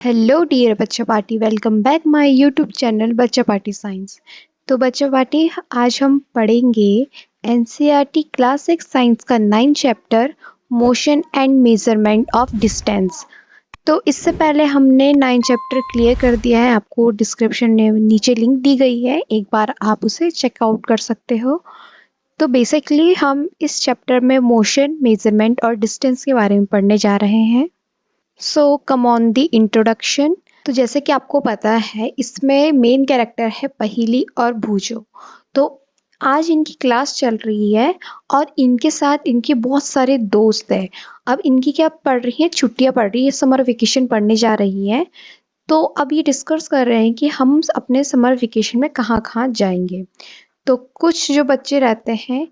Hello dear बच्चा party, welcome back my YouTube channel बच्चा party science. तो बच्चा पार्टी, आज हम पढ़ेंगे एनसीईआरटी क्लास 6 साइंस का 9 chapter motion and measurement of distance. तो इससे पहले हमने 9 चैप्टर क्लियर कर दिया है। आपको डिस्क्रिप्शन में नीचे लिंक दी गई है, एक बार आप उसे चेकआउट कर सकते हो। तो बेसिकली हम इस चैप्टर में मोशन, मेजरमेंट और डिस्टेंस के बारे में पढ़ने जा रहे हैं। सो कम ऑन दी इंट्रोडक्शन। तो जैसे कि आपको पता है, इसमें मेन कैरेक्टर है पहीली और भूजो। तो आज इनकी क्लास चल रही है और इनके साथ इनके बहुत सारे दोस्त हैं। अब इनकी क्या पढ़ रही है, छुट्टियां पढ़ रही है, समर वेकेशन पढ़ने जा रही है। तो अब ये डिस्कस कर रहे हैं कि हम अपने समर वेकेशन में कहाँ कहाँ जाएंगे। तो कुछ जो बच्चे रहते हैं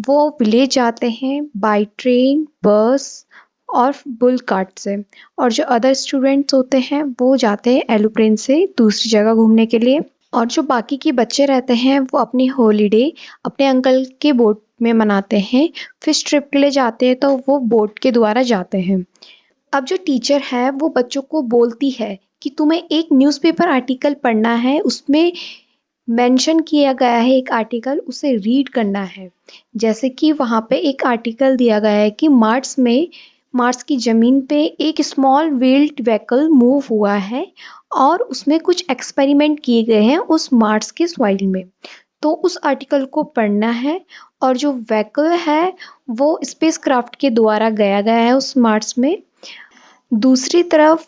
वो विलेज जाते हैं बाय ट्रेन, बस और बुल कार्ट से। और जो अदर स्टूडेंट्स होते हैं वो जाते हैं एरोप्लेन से दूसरी जगह घूमने के लिए। और जो बाकी के बच्चे रहते हैं वो अपनी हॉलीडे अपने अंकल के बोट में मनाते हैं। फिश ट्रिप के लिए जाते हैं तो वो बोट के द्वारा जाते हैं। अब जो टीचर है वो बच्चों को बोलती है कि तुम्हें एक न्यूज़पेपर आर्टिकल पढ़ना है, उसमें मेंशन किया गया है एक आर्टिकल, उसे रीड करना है। जैसे कि वहाँ पे एक आर्टिकल दिया गया है कि मार्स की ज़मीन पे एक स्मॉल व्हील्ड व्हीकल मूव हुआ है और उसमें कुछ एक्सपेरिमेंट किए गए हैं उस मार्स के सॉइल में। तो उस आर्टिकल को पढ़ना है। और जो व्हीकल है वो स्पेसक्राफ्ट के द्वारा गया है उस मार्स में। दूसरी तरफ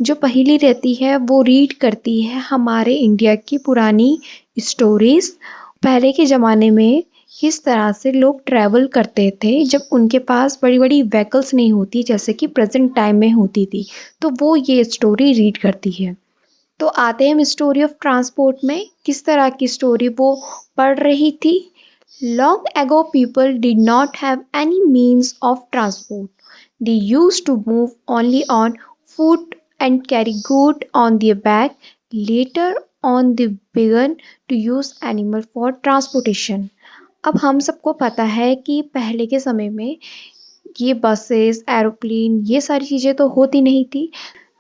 जो पहेली रहती है वो रीड करती है हमारे इंडिया की पुरानी स्टोरीज। पहले के ज़माने में किस तरह से लोग ट्रैवल करते थे जब उनके पास बड़ी बड़ी व्हीकल्स नहीं होती, जैसे कि प्रेजेंट टाइम में होती थी। तो वो ये स्टोरी रीड करती है। तो आते हैं हम स्टोरी ऑफ ट्रांसपोर्ट में। किस तरह की स्टोरी वो पढ़ रही थी। Long ago, people did not have any means of transport. They used to move only on foot and carry goods on their back. Later on, they began to use animal for transportation. अब हम सबको पता है कि पहले के समय में ये बसेस, एरोप्लेन, ये सारी चीज़ें तो होती नहीं थी।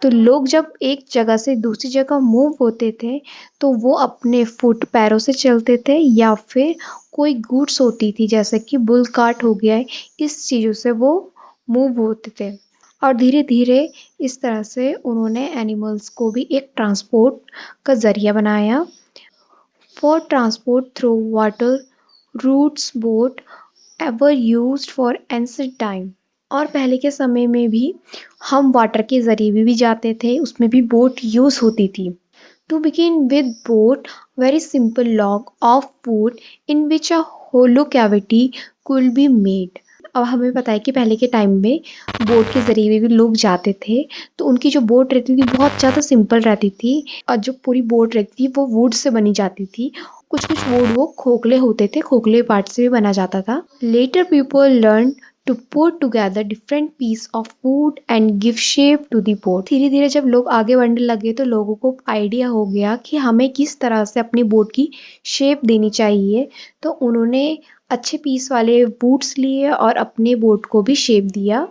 तो लोग जब एक जगह से दूसरी जगह मूव होते थे तो वो अपने फुट, पैरों से चलते थे या फिर कोई गुड्स होती थी जैसे कि बुल कार्ट हो गया है, इस चीज़ों से वो मूव होते थे। और धीरे धीरे इस तरह से उन्होंने एनिमल्स को भी एक ट्रांसपोर्ट का ज़रिया बनाया। For transport through water routes boat ever used for ancient time. और पहले के समय में भी हम वाटर के ज़रिए भी जाते थे, उसमें भी बोट यूज़ होती थी। To begin with boat, very simple log of wood in which a hollow cavity could be made. अब हमें पता है कि पहले के टाइम में बोट के ज़रिए भी लोग जाते थे। तो उनकी जो बोट रहती थी बहुत ज़्यादा सिंपल रहती थी और जो पूरी बोट रहती थी वो वुड से बनी जाती थी। कुछ कुछ वुड वो खोखले होते थे, खोखले पार्ट से भी बना जाता था। Later people learn to put together different piece of wood and give shape to the boat. धीरे धीरे जब लोग आगे बढ़ने लगे तो लोगों को आइडिया हो गया कि हमें किस तरह से अपनी बोट की शेप देनी चाहिए। तो उन्होंने अच्छे पीस वाले वुड्स लिए और अपने बोट को भी शेप दिया।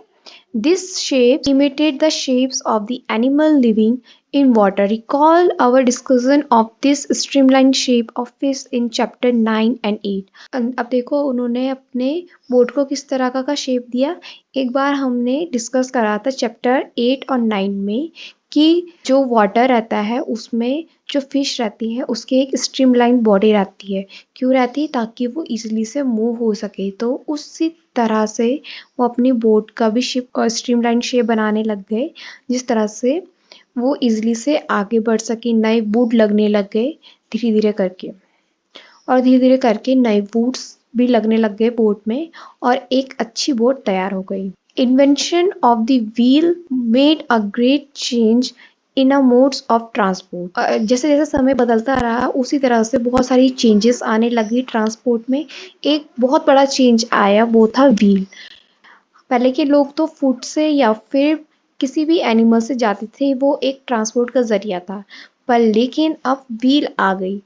This shape imitate the shapes of the animal living in water. Recall our discussion of this streamlined shape of fish in chapter 9 and 8. अब देखो उन्होंने अपने बोट को किस तरह का शेप दिया। एक बार हमने डिस्कस करा था चैप्टर 8 और 9 में कि जो वाटर रहता है उसमें जो फिश रहती है उसके एक स्ट्रीमलाइन बॉडी रहती है। क्यों रहती है? ताकि वो इजीली से मूव हो सके। तो उसी तरह से वो अपनी बोट का भी शेप और स्ट्रीमलाइन शेप बनाने लग गए, जिस तरह से वो इजीली से आगे बढ़ सके। नए वुड लगने लग गए धीरे धीरे करके, और धीरे धीरे करके नए वुड्स भी लगने लग गए बोट में और एक अच्छी बोट तैयार हो गई। Invention of the wheel made a great change in a modes of transport. जैसे जैसे समय बदलता रहा उसी तरह से बहुत सारी चेंजेस आने लगी ट्रांसपोर्ट में। एक बहुत बड़ा चेंज आया, वो था व्हील। पहले के लोग तो फुट से या फिर किसी भी एनिमल से जाते थे, वो एक ट्रांसपोर्ट का जरिया था। पर लेकिन अब व्हील आ गई।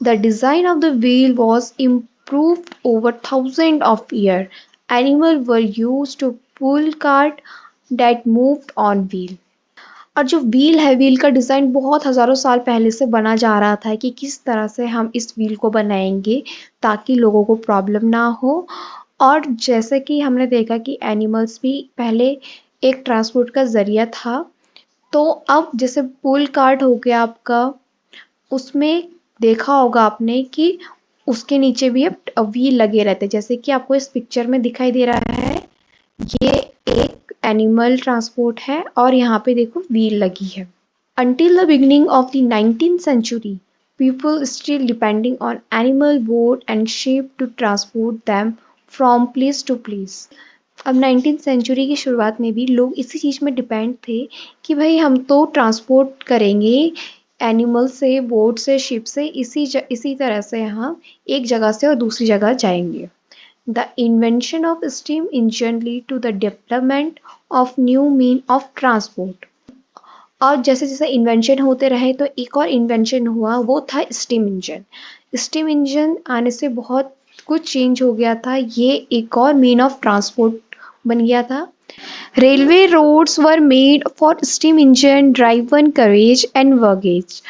The design of the wheel was improved over thousands of years. Animals were used to pull cart that moved on wheel. और जो व्हील है, व्हील का डिज़ाइन बहुत हज़ारों साल पहले से बना जा रहा था कि किस तरह से हम इस व्हील को बनाएंगे ताकि लोगों को प्रॉब्लम ना हो। और जैसे कि हमने देखा कि एनिमल्स भी पहले एक ट्रांसपोर्ट का ज़रिया था, तो अब जैसे पुल कार्ट हो गया आपका, उसमें देखा होगा आपने कि उसके नीचे भी अब व्हील लगे रहते हैं। जैसे कि आपको इस पिक्चर में दिखाई दे रहा है, ये एक एनिमल ट्रांसपोर्ट है और यहाँ पे देखो व्हील लगी है। Until the beginning of the 19th century, people still depending on animal boat and ship to transport them from place to place. अब 19th सेंचुरी की शुरुआत में भी लोग इसी चीज़ में डिपेंड थे कि भाई हम तो ट्रांसपोर्ट करेंगे एनिमल से, बोट से, शिप से, इसी तरह से हम एक जगह से और दूसरी जगह जाएंगे। The invention of steam engine lead to the development of new mean of transport. और जैसे जैसे इन्वेंशन होते रहे तो एक और इन्वेंशन हुआ, वो था स्टीम इंजन। स्टीम इंजन आने से बहुत कुछ चेंज हो गया था, ये एक और मीन ऑफ ट्रांसपोर्ट बन गया था। Railway roads were made for steam engine driven carriage and wagons.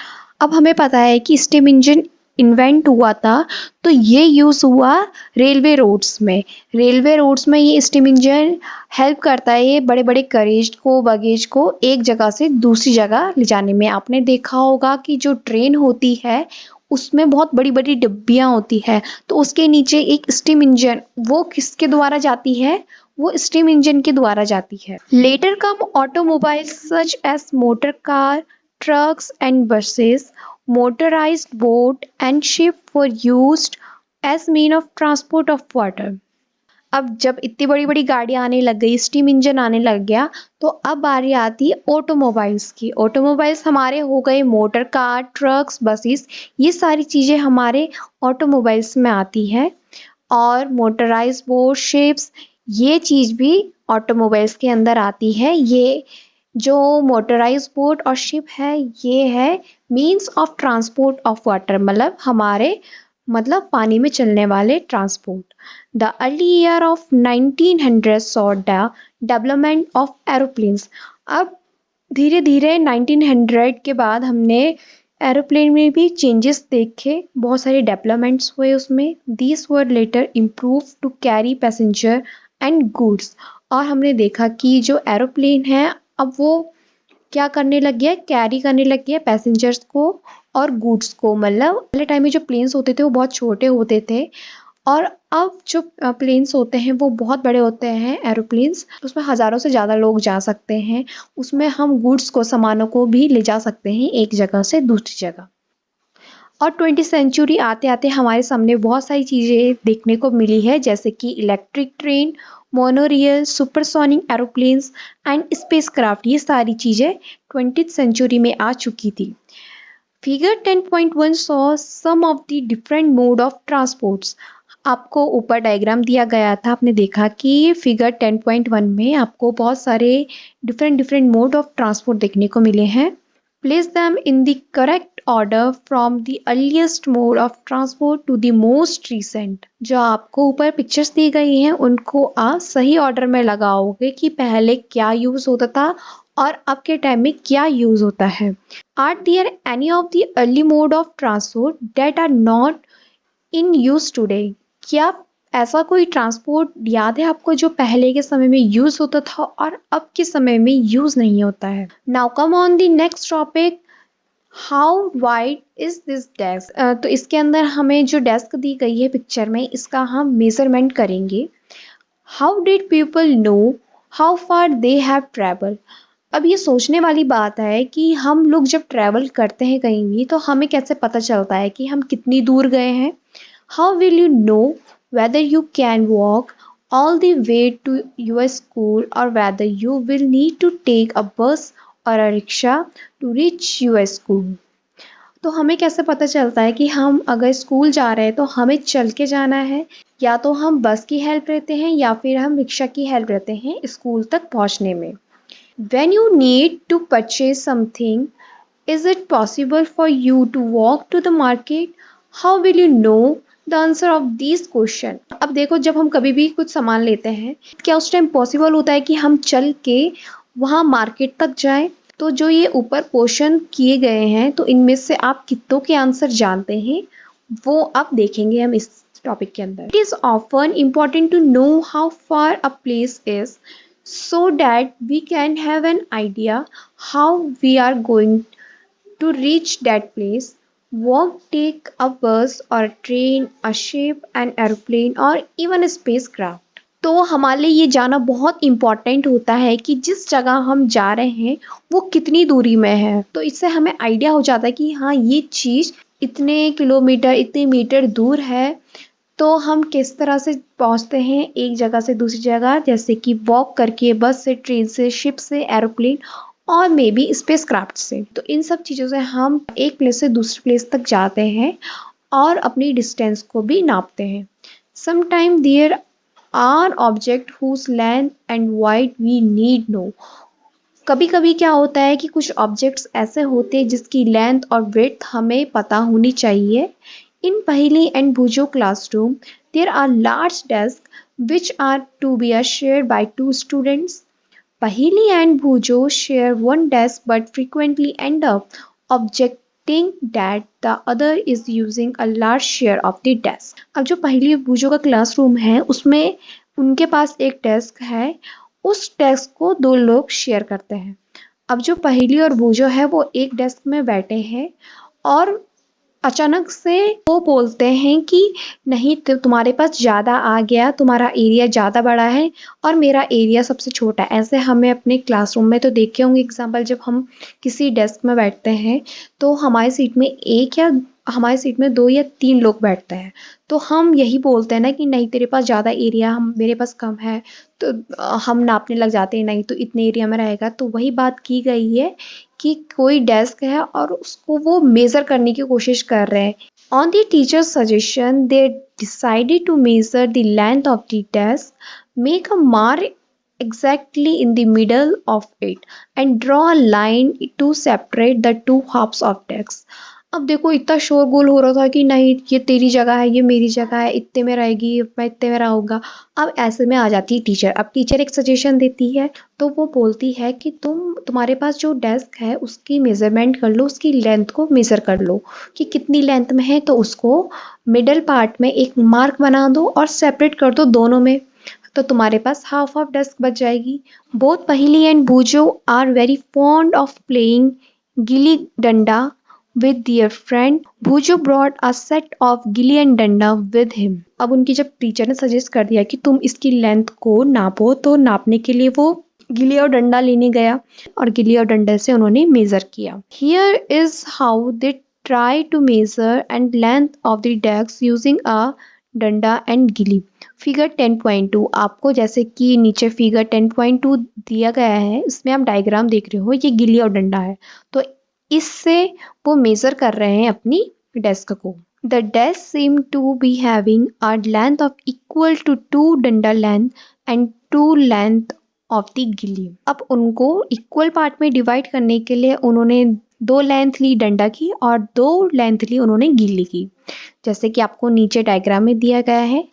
अब हमें पता है कि स्टीम इंजन इन्वेंट हुआ था तो ये यूज़ हुआ रेलवे रोड्स में। रेलवे रोड्स में ये स्टीम इंजन हेल्प करता है ये बड़े बड़े कैरेज को, बगेज को एक जगह से दूसरी जगह ले जाने में। आपने देखा होगा कि जो ट्रेन होती है उसमें बहुत बड़ी बड़ी डिब्बियाँ होती है, तो उसके नीचे एक स्टीम इंजन, वो किसके द्वारा जाती है? वो स्टीम इंजन के द्वारा जाती है। Later come automobiles such as motor car, trucks and buses, motorized boat and ship were used as mean of transport of water. अब जब इतनी बड़ी बड़ी गाड़ियां आने लग गई, स्टीम इंजन आने लग गया, तो अब बारी आती है ऑटोमोबाइल्स की। ऑटोमोबाइल्स हमारे हो गए मोटर कार, ट्रक्स, बसेस, ये सारी चीज़ें हमारे ऑटोमोबाइल्स में आती है। और मोटराइज बोट, शिप्स, ये चीज़ भी ऑटोमोबाइल्स के अंदर आती है। ये जो मोटराइज बोट और शिप है, ये है means of transport of water, मतलब पानी में चलने वाले transport. The early year of 1900 saw the development of aeroplanes. अब धीरे धीरे 1900 के बाद हमने एरोप्लेन में भी चेंजेस देखे, बहुत सारे डेवलपमेंट्स हुए उसमें। These were later improve to carry passenger and goods. और हमने देखा कि जो एरोप्लेन है अब वो क्या करने लग गया है, कैरी करने लग गया है पैसेंजर्स को और गुड्स को। मतलब पहले टाइम में जो प्लेन्स होते थे वो बहुत छोटे होते थे, और अब जो प्लेन्स होते हैं वो बहुत बड़े होते हैं एरोप्लेन्स, उसमें हज़ारों से ज़्यादा लोग जा सकते हैं। उसमें हम गुड्स को, सामानों को भी ले जा सकते हैं एक जगह से दूसरी जगह। और 20वीं सेंचुरी आते आते हमारे सामने बहुत सारी चीज़ें देखने को मिली है, जैसे कि electric train, monorail, supersonic aeroplanes and spacecraft. ये सारी चीज़ें 20वीं सेंचुरी में आ चुकी थी। Figure 10.1 saw some of the different mode of transports. आपको ऊपर डायग्राम दिया गया था, आपने देखा कि फिगर 10.1 में आपको बहुत सारे डिफरेंट मोड ऑफ ट्रांसपोर्ट देखने को मिले हैं। Place them in the correct order from the earliest mode of transport to the most recent. जो आपको ऊपर पिक्चर्स दी गई हैं उनको आप सही ऑर्डर में लगाओगे कि पहले क्या यूज़ होता था और अब के टाइम में क्या यूज़ होता है। Are there any of the early mode of transport that are not in use today? क्या ऐसा कोई ट्रांसपोर्ट याद है आपको जो पहले के समय में यूज होता था और अब के समय में यूज नहीं होता है? Now come on the next topic, how wide is this desk. तो इसके अंदर हमें जो डेस्क दी गई है पिक्चर में, इसका हम मेजरमेंट करेंगे। How did people know how far they have travel. अब ये सोचने वाली बात है कि हम लोग जब ट्रैवल करते हैं कहीं भी, तो हमें कैसे पता चलता है कि हम कितनी दूर गए हैं। How will you know whether you can walk all the way to your school or whether you will need to take a bus or a rickshaw to reach your school? तो हमें कैसे पता चलता है कि हम अगर स्कूल जा रहे हैं तो हमें चल के जाना है, या तो हम बस की हेल्प लेते हैं या फिर हम रिक्शा की हेल्प लेते हैं स्कूल तक पहुंचने में। When you need to purchase something, is it possible for you to walk to the market? How will you know the answer of this question. अब देखो, जब हम कभी भी कुछ सामान लेते हैं, क्या उस टाइम पॉसिबल होता है कि हम चल के वहाँ मार्केट तक जाएं? तो जो ये ऊपर क्वेश्चन किए गए हैं तो इनमें से आप कितनों के आंसर जानते हैं वो अब देखेंगे हम इस टॉपिक के अंदर। It is often important to know how far a place is so that we can have an idea how we are going to reach that place. Walk, take a bus or a train, a ship, an airplane or even a spacecraft. तो हमारे लिए ये जाना बहुत important होता है कि जिस जगह हम जा रहे हैं वो कितनी दूरी में है, तो इससे हमें आइडिया हो जाता है कि हाँ ये चीज़ इतने किलोमीटर इतने मीटर दूर है। तो हम किस तरह से पहुंचते हैं एक जगह से दूसरी जगह, जैसे कि वॉक करके, बस से, ट्रेन से, शिप से, एरोप्लेन और मे बी स्पेस क्राफ्ट से। तो इन सब चीज़ों से हम एक प्लेस से दूसरी प्लेस तक जाते हैं और अपनी डिस्टेंस को भी नापते हैं। Sometime there are object whose length and wide we need know. कभी कभी क्या होता है कि कुछ ऑब्जेक्ट्स ऐसे होते हैं जिसकी लेंथ और विड्थ हमें पता होनी चाहिए। In Pahili and Bhujo classroom, there are large desks which are to be shared by two students. Pahili and Bhujo share one desk but frequently end up objecting that the other is using a large share of the desk. अब जो पहली भूजो का classroom है उसमें उनके पास एक desk है, उस डेस्क को दो लोग शेयर करते हैं। अब जो पहली और भूजो है वो एक डेस्क में बैठे हैं और अचानक से वो बोलते हैं कि नहीं तुम्हारे पास ज़्यादा आ गया, तुम्हारा एरिया ज़्यादा बड़ा है और मेरा एरिया सबसे छोटा है। ऐसे हमें अपने क्लासरूम में तो देखे होंगे एग्जाम्पल, जब हम किसी डेस्क में बैठते हैं तो हमारी सीट में एक या हमारी सीट में दो या तीन लोग बैठते हैं, तो हम यही बोलते हैं ना कि नहीं तेरे पास ज़्यादा एरिया, हम मेरे पास कम है, तो हम नापने लग जाते हैं नहीं तो इतने एरिया में रहेगा। तो वही बात की गई है कि कोई डेस्क है और उसको वो मेज़र करने की कोशिश कर रहे हैं। On the teacher's suggestion they decided to measure the length of the desk, make a mark exactly in the middle of it and draw a line to separate the two halves of desk. अब देखो इतना शोरगुल हो रहा था कि नहीं ये तेरी जगह है, ये मेरी जगह है, इतने में रहेगी, मैं इतने में रहूँगा। अब ऐसे में आ जाती है टीचर। अब टीचर एक सजेशन देती है तो वो बोलती है कि तुम्हारे पास जो डेस्क है उसकी मेजरमेंट कर लो, उसकी लेंथ को मेज़र कर लो कि कितनी लेंथ में है, तो उसको मिडल पार्ट में एक मार्क बना दो और सेपरेट कर दो दोनों में, तो तुम्हारे पास हाफ ऑफ डेस्क बच जाएगी। Both Paheli and Boojho are very fond of playing gilli danda with their friend. Bhujo brought a set of गिल्ली एंड डंडा with him. अब उनकी जब टीचर ने सजेस्ट कर दिया कि तुम इसकी लेंथ को नापो, तो नापने के लिए वो गिल्ली और डंडा लेने गया और गिल्ली और डंडे से उन्होंने मेजर किया। Here is how they try to measure and length of the decks using a डंडा एंड गिल्ली। फिगर 10.2 आपको जैसे कि नीचे फिगर 10.2 दिया गया है, इसमें आप डायग्राम देख रहे हो, ये गिल्ली और डंडा है, तो इससे वो मेजर कर रहे हैं अपनी डेस्क को। The desk seem to be having a length of equal to 2 danda length and 2 length of the gilli. अब उनको इक्वल पार्ट में डिवाइड करने के लिए उन्होंने 2 लेंथ ली डंडा की और 2 लेंथ ली उन्होंने गिल्ली की, जैसे कि आपको नीचे डायग्राम में दिया गया है।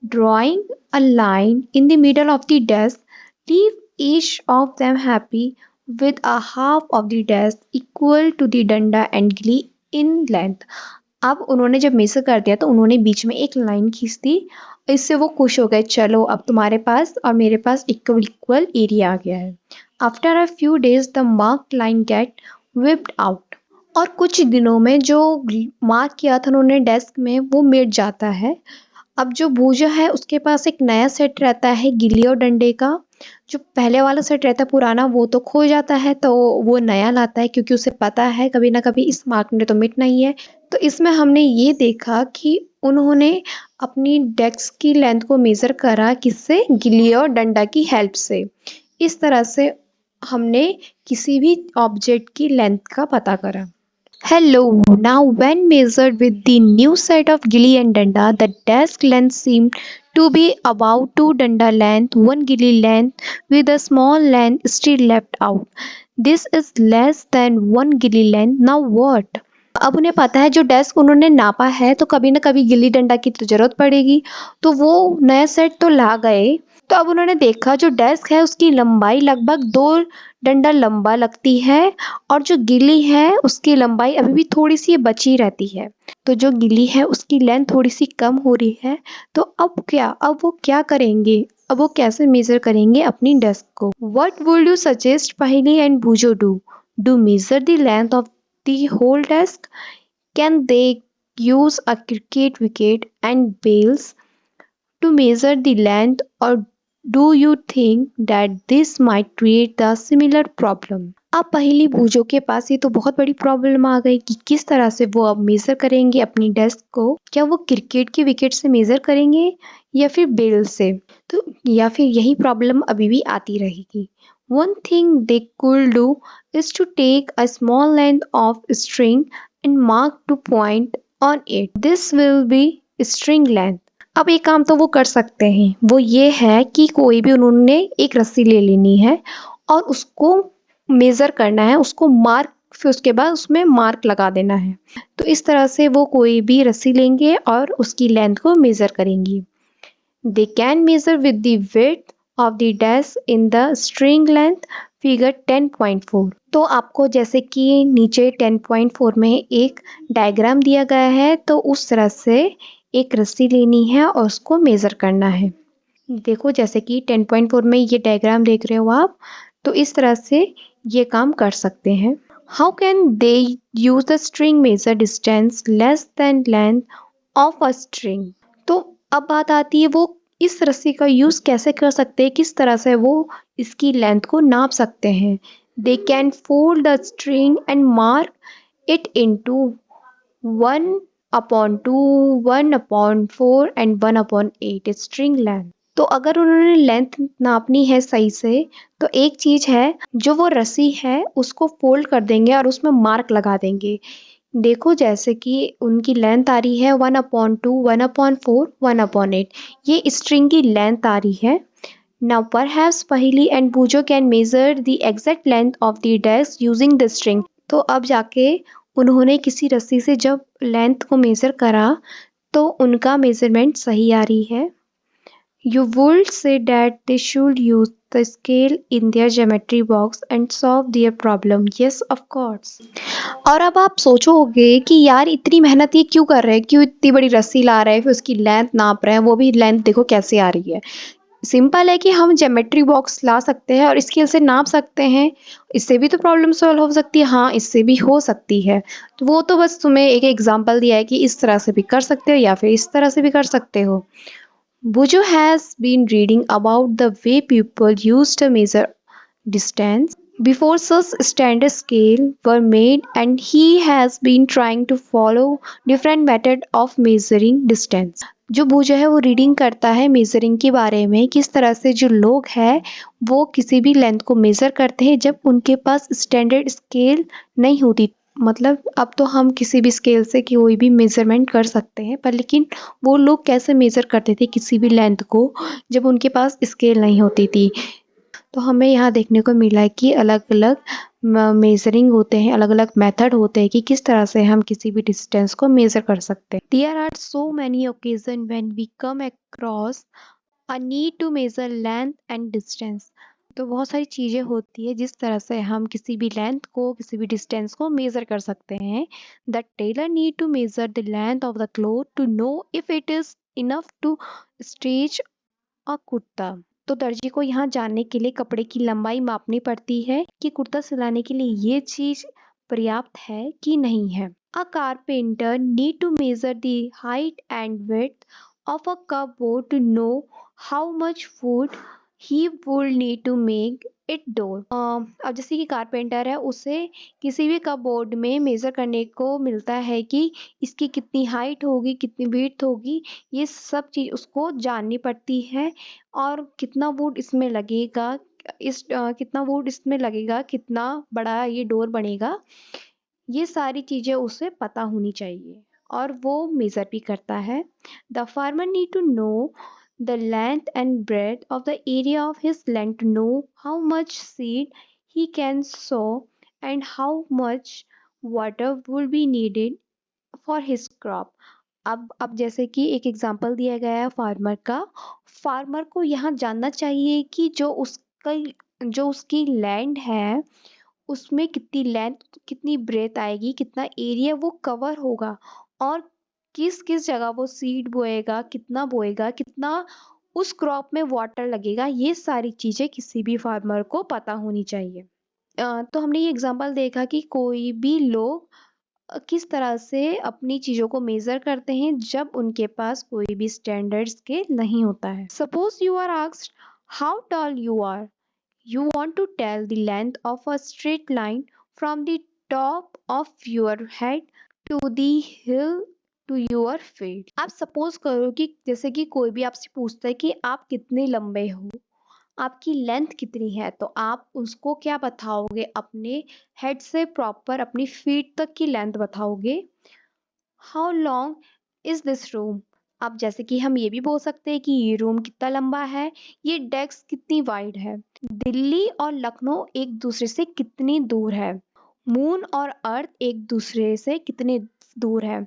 Drawing a line in the middle of the desk, leave each of them happy with a half of the desk equal to the डंडा and गिल्ली in length। अब उन्होंने जब मेजर कर दिया तो उन्होंने बीच में एक लाइन खींच दी, इससे वो खुश हो गए, चलो अब तुम्हारे पास और मेरे पास इक्वल एरिया आ गया है। After a few days the mark line get whipped out. और कुछ दिनों में जो मार्क किया था उन्होंने डेस्क में वो मिट जाता है। अब जो भूजा है उसके पास एक नया सेट रहता है गिल्ली और डंडे का। जो पहले वाला सेट रहता है पुराना वो तो खो जाता है, तो वो नया लाता है क्योंकि उसे पता है कभी ना कभी इस मार्क ने तो मिटना ही है। तो इसमें हमने ये देखा कि उन्होंने अपनी डेस्क की लेंथ को मेजर करा, किससे? गिल्ली और डंडा की हेल्प से। इस तरह से हमने किसी भी ऑब्जेक्ट की लेंथ का पता करा। Hello, now when measured with the new set of gilli and danda, the desk length seemed to be about 2 danda length, 1 gilli length with a small length still left out. This is less than 1 gilli length. Now what? अब उन्हें पता है जो desk उन्होंने नापा है तो कभी ना कभी गिल्ली डंडा की तो जरूरत पड़ेगी, तो वो नया सेट तो ला गए तो अब उन्होंने देखा जो डेस्क है उसकी लंबाई लगभग 2 डंडा लंबा लगती है और जो गिल्ली है उसकी लंबाई अभी भी थोड़ी सी बची रहती है। तो जो गिल्ली है उसकी लेंथ थोड़ी सी कम हो रही है। तो अब वो क्या करेंगे? अब वो कैसे मेजर करेंगे अपनी डेस्क को? What would you suggest Paheli and Boojho do measure the length of the whole desk? Can they use a cricket wicket and bales to measure the length, or do you think that this might create the similar problem? अब पहेली भूजो के पास ये तो बहुत बड़ी problem आ गई कि किस तरह से वो अब मेजर करेंगे अपनी डेस्क को। क्या वो क्रिकेट की विकेट से मेजर करेंगे या फिर बेल से? तो या फिर यही प्रॉब्लम अभी भी आती रहेगी। One thing they could do is to take a small length of string and mark to point on it. This will be string length. अब एक काम तो वो कर सकते हैं, वो ये है कि कोई भी उन्होंने एक रस्सी ले लेनी है और उसको मेज़र करना है, उसको मार्क, फिर उसके बाद उसमें मार्क लगा देना है। तो इस तरह से वो कोई भी रस्सी लेंगे और उसकी लेंथ को मेज़र करेंगी। They can measure with the width of the dash in the string length figure 10.4। तो आपको जैसे कि नीचे 10.4 में एक डायग्राम दिया गया है, तो उस तरह से एक रस्सी लेनी है और उसको मेज़र करना है। देखो जैसे कि 10.4 में ये डायग्राम देख रहे हो आप, तो इस तरह से ये काम कर सकते हैं। How can they use the string major distance less than length of a string? तो अब बात आती है वो इस रस्सी का यूज कैसे कर सकते हैं, किस तरह से वो इसकी लेंथ को नाप सकते हैं। They can fold the string and mark it into 1/2, 1/4 and 1/8 string length. तो अगर उन्होंने लेंथ नापनी है सही से, तो एक चीज है, जो वो रस्सी है उसको फोल्ड कर देंगे और उसमें मार्क लगा देंगे। देखो जैसे कि उनकी लेंथ आ रही है 1/2, 1/4, 1/8। ये स्ट्रिंग की लेंथ आ रही है। Now perhaps Pahili and Pujo can measure the exact length of the desk using the string। तो अब जाके उन्होंने किसी रस्सी से जब लेंथ को मेजर करा तो उनका मेजरमेंट सही आ रही है। You would say that they should use the scale in their geometry box and solve their problem. Yes, of course। और अब आप सोचोगे कि यार इतनी मेहनत ये क्यों कर रहे हैं, क्यों इतनी बड़ी रस्सी ला रहे हैं, फिर उसकी लेंथ नाप रहे हैं, वो भी लेंथ देखो कैसे आ रही है। सिंपल है कि हम ज्योमेट्री बॉक्स ला सकते हैं और स्केल से नाप सकते हैं। इससे भी तो प्रॉब्लम सॉल्व हो सकती है। हाँ, इससे भी हो सकती है। तो वो तो बस तुम्हें एक एग्जांपल दिया है कि इस तरह से भी कर सकते हो या फिर इस तरह से भी कर सकते हो। Bujo has been reading about the way people used to measure distance before such standard scale were made, and he has been trying to follow different method of measuring distance। जो भूजो है वो रीडिंग करता है measuring के बारे में, किस तरह से जो लोग हैं वो किसी भी लेंथ को मेजर करते हैं जब उनके पास स्टैंडर्ड स्केल नहीं होती। मतलब अब तो हम किसी भी स्केल से कोई भी मेजरमेंट कर सकते हैं, पर लेकिन वो लोग कैसे मेजर करते थे किसी भी लेंथ को जब उनके पास स्केल नहीं होती थी। तो हमें यहाँ देखने को मिला है कि अलग अलग मेजरिंग होते हैं, अलग अलग मेथड होते हैं कि किस तरह से हम किसी भी डिस्टेंस को मेजर कर सकते हैं। There are so many occasion when we come across a need to measure length and distance. तो बहुत सारी चीज़ें होती है जिस तरह से हम किसी भी लेंथ को, किसी भी डिस्टेंस को मेजर कर सकते हैं। The tailor need to measure the length of the cloth to know if it is enough to stitch a kurta. तो दर्जी को यहाँ जानने के लिए कपड़े की लंबाई मापनी पड़ती है कि कुर्ता सिलाने के लिए ये चीज पर्याप्त है कि नहीं है। A carpenter need to measure the height and width of a cupboard to know how much wood he would need to make it door. अब जैसे कि कारपेंटर है, उसे किसी भी कपबोर्ड में मेजर करने को मिलता है कि इसकी कितनी हाइट होगी, कितनी विड्थ होगी, ये सब चीज़ उसको जाननी पड़ती है। और कितना वुड इसमें लगेगा, कितना वुड इसमें लगेगा, कितना बड़ा ये डोर बनेगा, ये सारी चीज़ें उसे पता होनी चाहिए और वो मेज़र भी करता है। The farmer need to know the length and breadth of the area of his land to know how much seed he can sow and how much water will be needed for his crop. अब जैसे कि एक example दिया गया है farmer का। Farmer को यहाँ जानना चाहिए कि जो उसकी लैंड है उसमें कितनी लेंथ, कितनी ब्रेथ आएगी, कितना एरिया वो कवर होगा और किस किस जगह वो सीड बोएगा, कितना उस क्रॉप में वाटर लगेगा। ये सारी चीजें किसी भी फार्मर को पता होनी चाहिए। तो हमने ये एग्जांपल देखा कि कोई भी लोग किस तरह से अपनी चीजों को मेजर करते हैं जब उनके पास कोई भी स्टैंडर्ड स्केल नहीं होता है। Suppose you are asked how tall you are, you want to tell the length of a straight line from the top of your head to the hill to your feet। आप suppose करो कि जैसे कि कोई भी आपसे पूछता है कि आप कितने लंबे हो, आपकी लेंथ कितनी है, तो आप उसको क्या बताओगे? अपने हेड से प्रॉपर अपनी फीट तक की लेंथ बताओगे। How long is this room, अब जैसे कि हम ये भी बोल सकते हैं कि ये रूम कितना लंबा है, ये डेस्क कितनी वाइड है, दिल्ली और लखनऊ एक दूसरे से कितनी दूर है, मून और अर्थ एक दूसरे से कितने दूर है।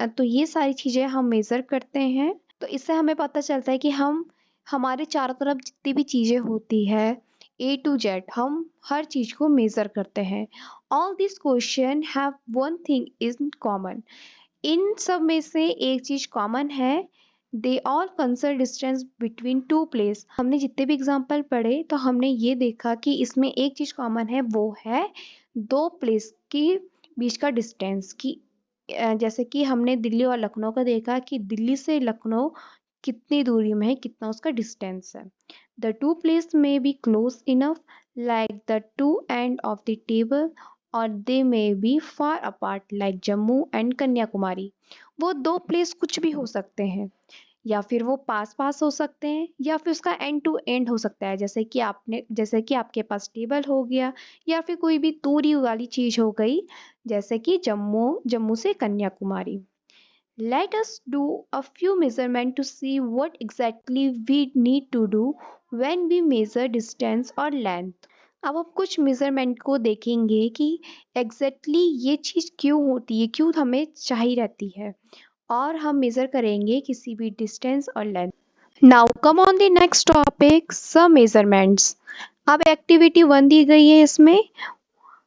तो ये सारी चीजें हम मेजर करते हैं। तो इससे हमें पता चलता है कि हम हमारे चारों तरफ जितनी भी चीजें होती है A to Z, हम हर चीज को मेजर करते हैं। All this question have one thing is common, इन सब में से एक चीज कॉमन है, they all concern distance between two place. हमने जितने भी एग्जाम्पल पढ़े तो हमने ये देखा कि इसमें एक चीज कॉमन है, वो है दो प्लेस के बीच का डिस्टेंस की। जैसे कि हमने दिल्ली और लखनऊ का देखा कि दिल्ली से लखनऊ कितनी दूरी में है, कितना उसका डिस्टेंस है। The two place may be close enough like the two end of the table और they may be far apart like Jammu and Kanyakumari. वो दो प्लेस कुछ भी हो सकते हैं, या फिर वो पास पास हो सकते हैं, या फिर उसका एंड टू एंड हो सकता है, जैसे कि आपके पास टेबल हो गया, या फिर कोई भी दूरी वाली चीज हो गई, जैसे कि जम्मू से Kanyakumari. Let us do a few measurements to see what exactly we need to do when we measure distance or length। अब हम कुछ मेजरमेंट को देखेंगे कि एग्जैक्टली ये चीज क्यों होती है, क्यों हमें चाहिए रहती है, और हम मेजर करेंगे किसी भी डिस्टेंस और length. Now come on the next topic, some measurements. अब एक्टिविटी 1 दी गई है, इसमें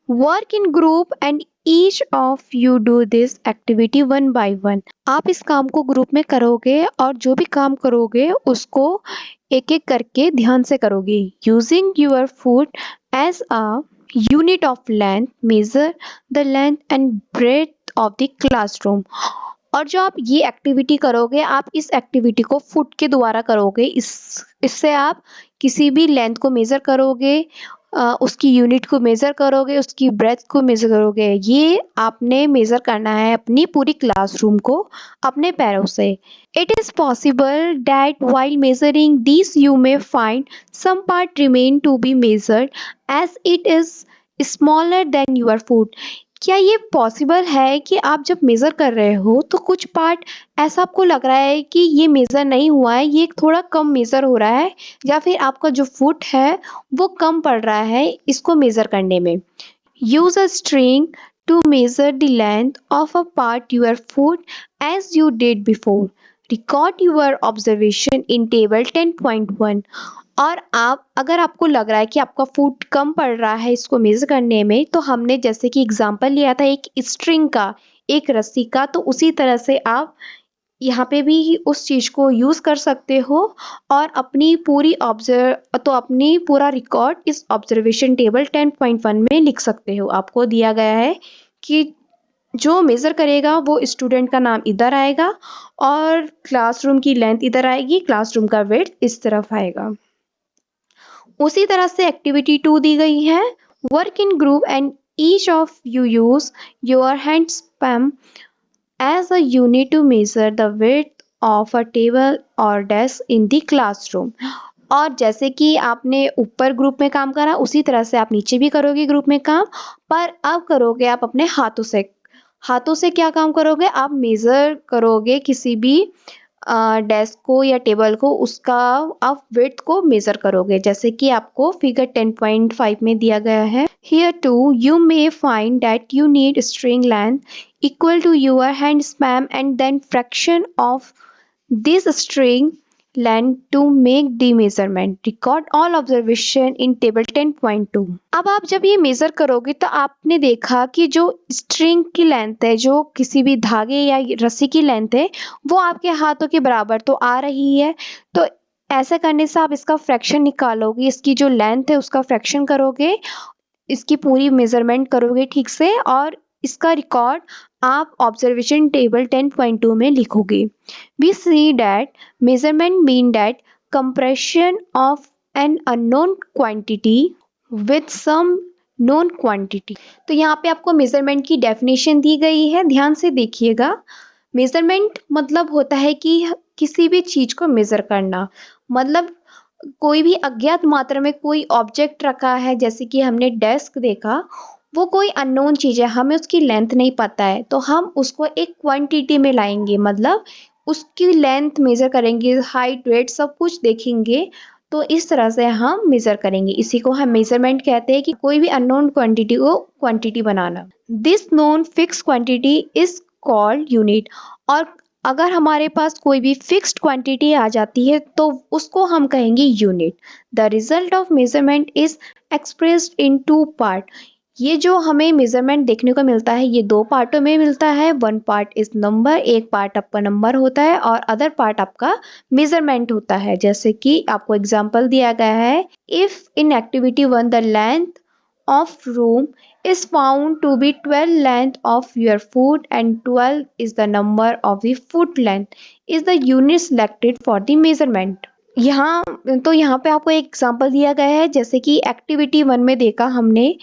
work in group and each of you do this activity one by one. आप इस काम को ग्रुप में करोगे और जो भी काम करोगे उसको एक एक करके ध्यान से करोगे। Using your foot as a unit of length, measure the length and breadth of the classroom. और जो आप ये एक्टिविटी करोगे, आप इस एक्टिविटी को फुट के द्वारा करोगे। इससे आप किसी भी लेंथ को मेजर करोगे, उसकी यूनिट को मेजर करोगे, उसकी ब्रेथ को मेजर करोगे। ये आपने मेजर करना है अपनी पूरी क्लासरूम को अपने पैरों से। It is possible that while measuring these you may find some part remain to be measured as it is smaller than your foot। क्या ये पॉसिबल है कि आप जब मेजर कर रहे हो तो कुछ पार्ट ऐसा आपको लग रहा है कि ये मेजर नहीं हुआ है, ये थोड़ा कम मेजर हो रहा है, या फिर आपका जो फुट है वो कम पड़ रहा है इसको मेजर करने में। Use a string to measure the length of a part your foot as you did before. Record your observation in table 10.1। और आप अगर आपको लग रहा है कि आपका फुट कम पड़ रहा है इसको मेजर करने में, तो हमने जैसे कि एग्जांपल लिया था एक स्ट्रिंग का, एक रस्सी का, तो उसी तरह से आप यहाँ पे भी उस चीज को यूज कर सकते हो और अपनी पूरा रिकॉर्ड इस ऑब्जर्वेशन टेबल 10.1 में लिख सकते हो। आपको दिया गया है कि जो मेजर करेगा वो स्टूडेंट का नाम इधर आएगा और क्लासरूम की लेंथ इधर आएगी, क्लासरूम का विड्थ इस तरफ आएगा। उसी तरह से एक्टिविटी 2 दी गई है, work in group and each of you use your hand spam as a unit to measure the width of a table or desk in the classroom। और जैसे कि आपने ऊपर ग्रुप में काम करा उसी तरह से आप नीचे भी करोगे ग्रुप में काम, पर अब करोगे आप अपने हाथों से। हाथों से क्या काम करोगे? आप मेजर करोगे किसी भी डेस्क को या टेबल को उसका आप विड्थ को मेजर करोगे, जैसे कि आपको फिगर 10.5 में दिया गया है। Here too you may find that you need string length equal to your hand span and then fraction of this string length to make the measurement. Record all observation in table 10.2. अब आप जब ये major करोगे तो आपने देखा कि जो स्ट्रिंग की लेंथ है, जो किसी भी धागे या रस्सी की लेंथ है, वो आपके हाथों के बराबर तो आ रही है। तो ऐसा करने से आप इसका फ्रैक्शन निकालोगे, इसकी जो लेंथ है उसका फ्रैक्शन करोगे, इसकी पूरी मेजरमेंट करोगे ठीक से, और इसका रिकॉर्ड आप ऑब्जर्वेशन टेबल 10.2 में लिखोगे। We see that measurement mean that compression of an unknown quantity with some known quantity। तो यहाँ पे आपको मेजरमेंट की डेफिनेशन दी गई है, ध्यान से देखिएगा। मेजरमेंट मतलब होता है कि किसी भी चीज को मेजर करना, मतलब कोई भी अज्ञात मात्रा में कोई ऑब्जेक्ट रखा है, जैसे कि हमने डेस्क देखा, वो कोई अननोन चीज है, हमें उसकी लेंथ नहीं पता है, तो हम उसको एक क्वांटिटी में लाएंगे, मतलब उसकी लेंथ मेजर करेंगे, हाइट वेट सब कुछ देखेंगे, तो इस तरह से हम मेजर करेंगे। इसी को हम मेजरमेंट कहते हैं कि कोई भी अननोन क्वांटिटी को quantity banana. This known fix quantity is called unit. और अगर हमारे पास कोई भी फिक्स्ड क्वांटिटी आ जाती है तो उसको हम कहेंगे unit. The result of measurement is expressed in two part. ये जो हमें मेजरमेंट देखने को मिलता है ये दो पार्टों में मिलता है। वन पार्ट इज नंबर, एक पार्ट आपका नंबर होता है और अदर पार्ट आपका मेजरमेंट होता है। जैसे कि आपको एग्जांपल दिया गया है, if in activity 1 the length of room is found to be 12 length of your foot and 12 is the number of the foot length is the unit selected for the measurement। यहाँ पे आपको एक example दिया गया है, जैसे कि activity 1 में देखा हमने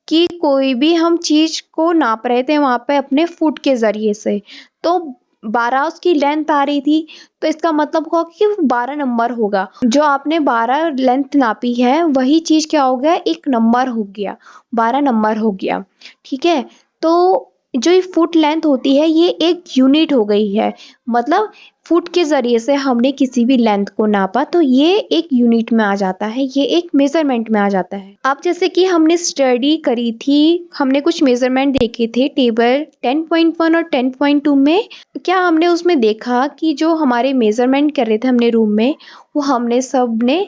कि कोई भी हम चीज को नाप रहे थे वहां पे अपने फुट के जरिए से, तो 12 उसकी लेंथ आ रही थी, तो इसका मतलब होगा कि 12 नंबर होगा। जो आपने 12 लेंथ नापी है वही चीज क्या हो गया, एक नंबर हो गया, 12 नंबर हो गया। ठीक है, तो जो ये फुट लेंथ होती है ये एक यूनिट हो गई है, मतलब फुट के जरिए से हमने किसी भी लेंथ को नापा तो ये एक यूनिट में आ जाता है, ये एक मेजरमेंट में आ जाता है। अब जैसे कि हमने स्टडी करी थी, हमने कुछ मेजरमेंट देखे थे टेबल 10.1 और 10.2 में। क्या हमने उसमें देखा कि जो हमारे मेजरमेंट कर रहे थे हमने रूम में, वो हमने सबने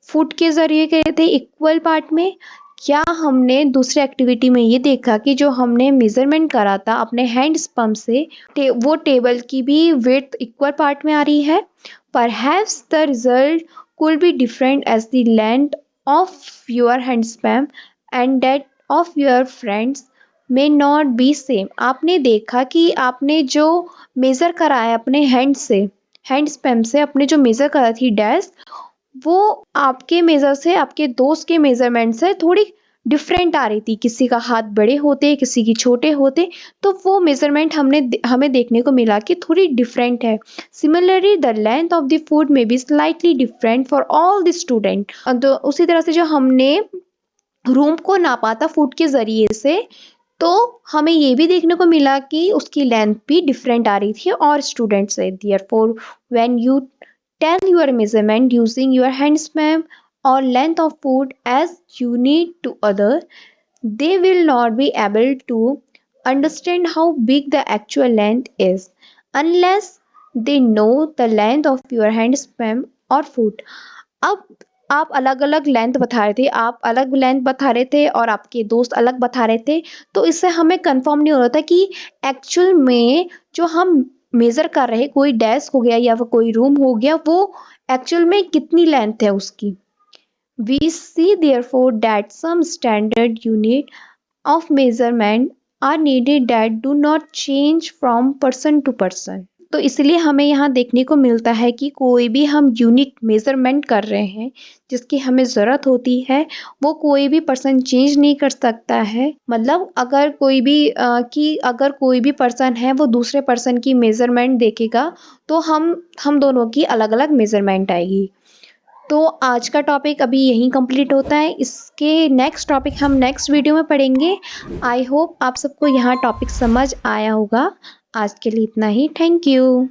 फुट के जरिए करे थे इक्वल पार्ट में। क्या हमने दूसरी एक्टिविटी में ये देखा कि जो हमने मेजरमेंट करा था अपने हैंड पंप से, वो टेबल की भी विड्थ इक्वल पार्ट में आ रही है। Perhaps the result could be different as the length of your hand span and that of your friend's may not be same. आपने देखा कि आपने जो मेजर करा है अपने हैंड से, हैंड स्पैम से आपने जो मेजर करा थी डेस्क, वो आपके मेजर से, आपके दोस्त के मेजरमेंट से थोड़ी डिफरेंट आ रही थी। किसी का हाथ बड़े होते, किसी की छोटे होते, तो वो मेजरमेंट हमें देखने को मिला कि थोड़ी डिफरेंट है। Similarly the length of the food may be slightly different for all the student. तो उसी तरह से जो हमने रूम को नापा था फुट के जरिए से, तो हमें ये भी देखने को मिला कि उसकी लेंथ भी डिफरेंट आ रही थी और स्टूडेंट से। Therefore when you tell your measurement using your hand span or length of foot as unit to other, they will not be able to understand how big the actual length is unless they know the length of your hand span or foot। अब आप अलग अलग length बता रहे थे, आप अलग length बता रहे थे और आपके दोस्त अलग बता रहे थे, तो इससे हमें कंफर्म नहीं हो रहा था कि एक्चुअल में जो हम मेजर कर रहे, कोई डेस्क हो गया या कोई रूम हो गया, वो एक्चुअल में कितनी लेंथ है उसकी। We see therefore that some standard unit of measurement are needed that do not change from person to person। तो इसलिए हमें यहाँ देखने को मिलता है कि कोई भी हम यूनिट मेजरमेंट कर रहे हैं जिसकी हमें ज़रूरत होती है, वो कोई भी पर्सन चेंज नहीं कर सकता है। मतलब अगर कोई भी पर्सन है वो दूसरे पर्सन की मेजरमेंट देखेगा तो हम दोनों की अलग अलग मेजरमेंट आएगी। तो आज का टॉपिक अभी यहीं कंप्लीट होता है, इसके नेक्स्ट टॉपिक हम नेक्स्ट वीडियो में पढ़ेंगे। आई होप आप सबको यहाँ टॉपिक समझ आया होगा। आज के लिए इतना ही, थैंक यू।